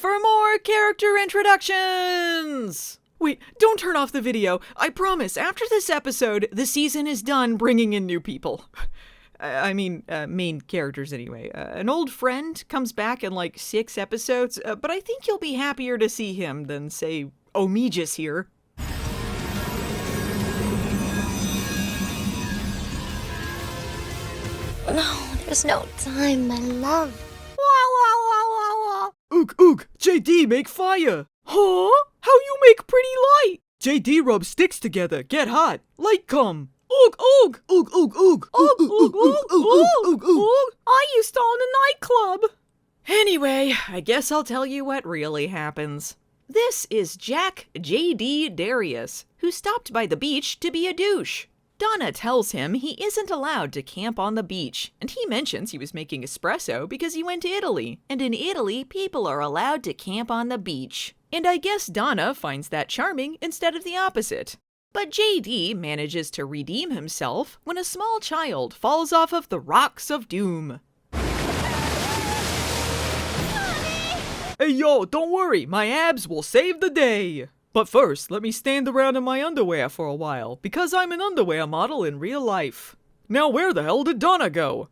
for more character introductions! Wait, don't turn off the video. I promise, after this episode, the season is done bringing in new people. Main characters anyway. An old friend comes back in like 6 episodes, but I think you'll be happier to see him than, say, Omegis here. No, there's no time, my love. Ook, JD, make fire! Huh? How you make pretty light? JD rub sticks together, get hot, light come. Ook! I used to own a nightclub. Anyway, I guess I'll tell you what really happens. This is Jack J.D. Darius, who stopped by the beach to be a douche. Donna tells him he isn't allowed to camp on the beach, and he mentions he was making espresso because he went to Italy, and in Italy, people are allowed to camp on the beach. And I guess Donna finds that charming instead of the opposite. But JD manages to redeem himself when a small child falls off of the rocks of doom. Hey yo, don't worry, my abs will save the day. But first, let me stand around in my underwear for a while, because I'm an underwear model in real life. Now where the hell did Donna go?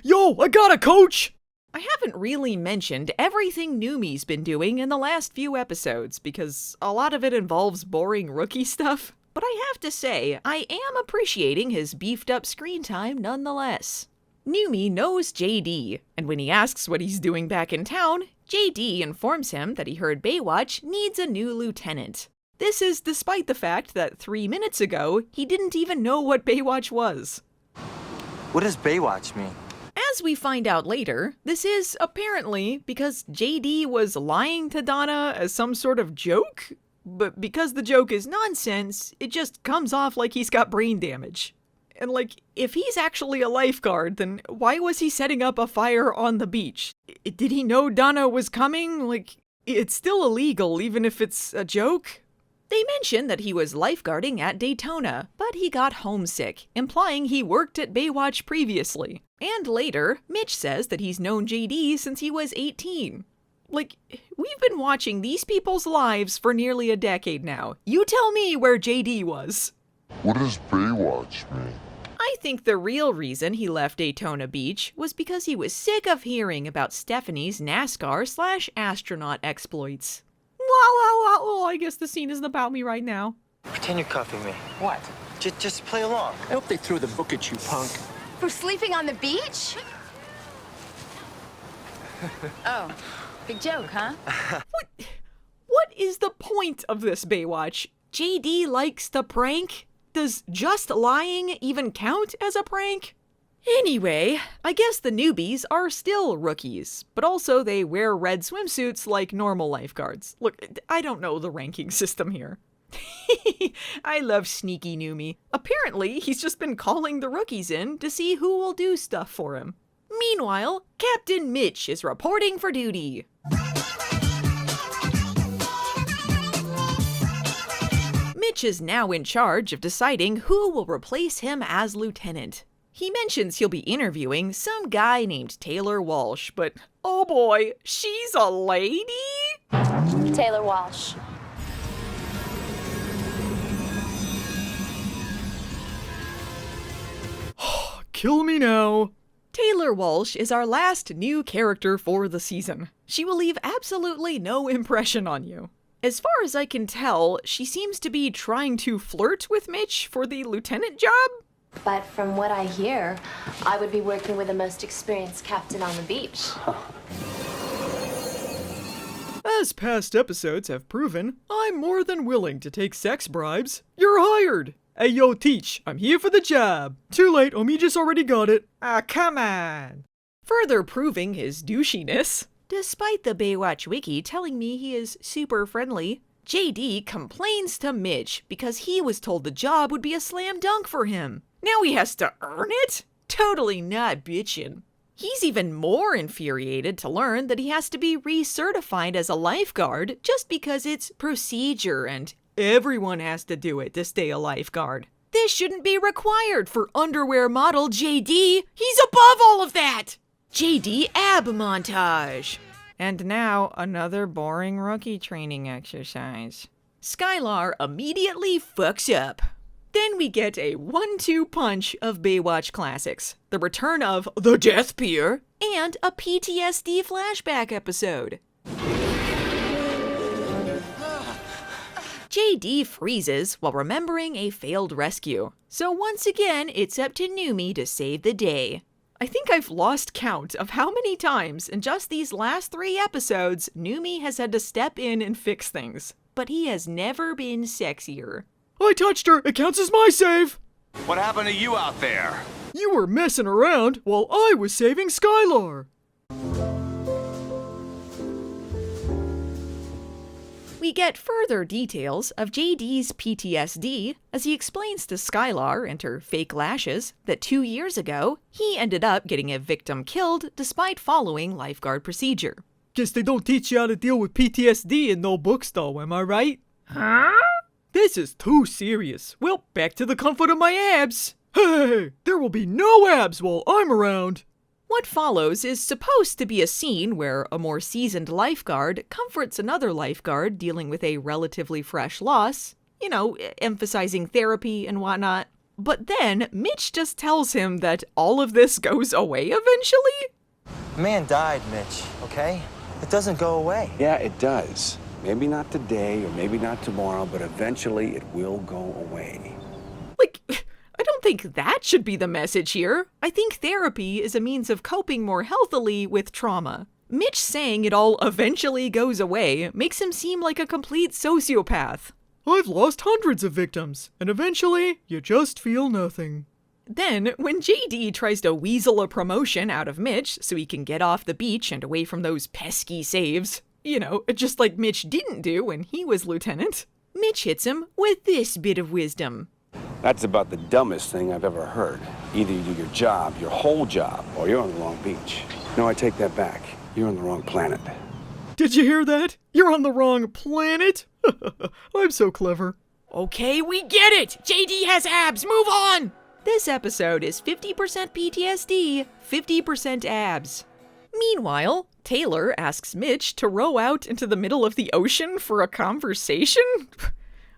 Yo, I got a coach! I haven't really mentioned everything Numi's been doing in the last few episodes, because a lot of it involves boring rookie stuff. But I have to say, I am appreciating his beefed up screen time nonetheless. Numi knows JD, and when he asks what he's doing back in town, JD informs him that he heard Baywatch needs a new lieutenant. This is despite the fact that 3 minutes ago, he didn't even know what Baywatch was. What does Baywatch mean? As we find out later, this is apparently because JD was lying to Donna as some sort of joke, but because the joke is nonsense, it just comes off like he's got brain damage. And like, if he's actually a lifeguard, then why was he setting up a fire on the beach? Did he know Donna was coming? Like, it's still illegal even if it's a joke. They mention that he was lifeguarding at Daytona, but he got homesick, implying he worked at Baywatch previously. And later, Mitch says that he's known JD since he was 18. Like, we've been watching these people's lives for nearly a decade now. You tell me where JD was. What does Baywatch mean? I think the real reason he left Daytona Beach was because he was sick of hearing about Stephanie's NASCAR/astronaut exploits. I guess the scene isn't about me right now. Pretend you're cuffing me. What? Just play along. I hope they threw the book at you, punk. For sleeping on the beach? Oh, big joke, huh? What is the point of this Baywatch? JD likes to prank? Does just lying even count as a prank? Anyway, I guess the newbies are still rookies, but also they wear red swimsuits like normal lifeguards. Look, I don't know the ranking system here. I love sneaky Numi. Apparently, he's just been calling the rookies in to see who will do stuff for him. Meanwhile, Captain Mitch is reporting for duty. Mitch is now in charge of deciding who will replace him as lieutenant. He mentions he'll be interviewing some guy named Taylor Walsh, but oh boy, she's a lady? Taylor Walsh. Kill me now. Taylor Walsh is our last new character for the season. She will leave absolutely no impression on you. As far as I can tell, she seems to be trying to flirt with Mitch for the lieutenant job. But from what I hear, I would be working with the most experienced captain on the beach. As past episodes have proven, I'm more than willing to take sex bribes. You're hired! Hey yo, Teach, I'm here for the job. Too late, Omegis already got it. Ah, come on. Further proving his douchiness. Despite the Baywatch wiki telling me he is super friendly, JD complains to Mitch because he was told the job would be a slam dunk for him. Now he has to earn it? Totally not bitchin'. He's even more infuriated to learn that he has to be recertified as a lifeguard just because it's procedure and everyone has to do it to stay a lifeguard. This shouldn't be required for underwear model JD. He's above all of that. JD ab montage. And now, another boring rookie training exercise. Skylar immediately fucks up. Then we get a 1-2 punch of Baywatch classics. The return of the Death Pier and a PTSD flashback episode. JD freezes while remembering a failed rescue. So once again, it's up to Newman to save the day. I think I've lost count of how many times in just these last 3 episodes Newman has had to step in and fix things. But he has never been sexier. I touched her! It counts as my save! What happened to you out there? You were messing around while I was saving Skylar! We get further details of JD's PTSD as he explains to Skylar and her fake lashes that 2 years ago, he ended up getting a victim killed despite following lifeguard procedure. Guess they don't teach you how to deal with PTSD in no books though, am I right? Huh? This is too serious. Well, back to the comfort of my abs. Hey, there will be no abs while I'm around. What follows is supposed to be a scene where a more seasoned lifeguard comforts another lifeguard dealing with a relatively fresh loss, you know, emphasizing therapy and whatnot. But then Mitch just tells him that all of this goes away eventually? The man died, Mitch, okay? It doesn't go away. Yeah, it does. Maybe not today or maybe not tomorrow, but eventually it will go away. Like, I don't think that should be the message here. I think therapy is a means of coping more healthily with trauma. Mitch saying it all eventually goes away makes him seem like a complete sociopath. I've lost hundreds of victims, and eventually you just feel nothing. Then, when JD tries to weasel a promotion out of Mitch so he can get off the beach and away from those pesky saves, you know, just like Mitch didn't do when he was lieutenant, Mitch hits him with this bit of wisdom. That's about the dumbest thing I've ever heard. Either you do your job, your whole job, or you're on the wrong beach. No, I take that back. You're on the wrong planet. Did you hear that? You're on the wrong planet? I'm so clever. Okay, we get it! JD has abs, move on! This episode is 50% PTSD, 50% abs. Meanwhile, Taylor asks Mitch to row out into the middle of the ocean for a conversation?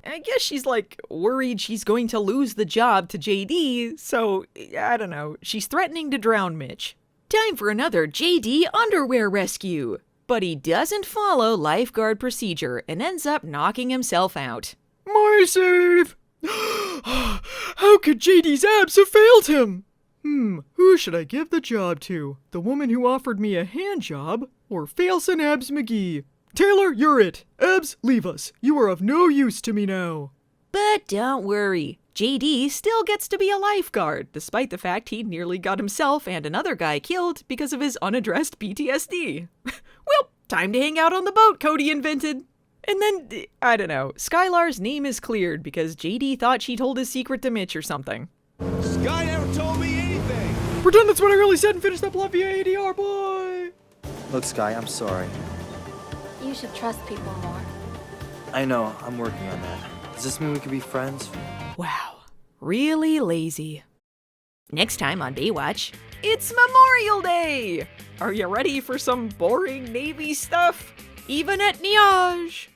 I guess she's like worried she's going to lose the job to JD, so I don't know, she's threatening to drown Mitch. Time for another JD underwear rescue. But he doesn't follow lifeguard procedure and ends up knocking himself out. My save! How could JD's abs have failed him? Who should I give the job to? The woman who offered me a hand job, or Failson Abs McGee? Taylor, you're it. Abs, leave us. You are of no use to me now. But don't worry, JD still gets to be a lifeguard, despite the fact he nearly got himself and another guy killed because of his unaddressed PTSD. Well, time to hang out on the boat Cody invented. And then, I don't know, Skylar's name is cleared because JD thought she told his secret to Mitch or something. Sky never told me anything! Pretend that's what I really said and finish that plot via ADR, boy! Look, Sky, I'm sorry. You should trust people more. I know, I'm working on that. Does this mean we could be friends? Wow, really lazy. Next time on Baywatch, it's Memorial Day! Are you ready for some boring Navy stuff? Even at Niage!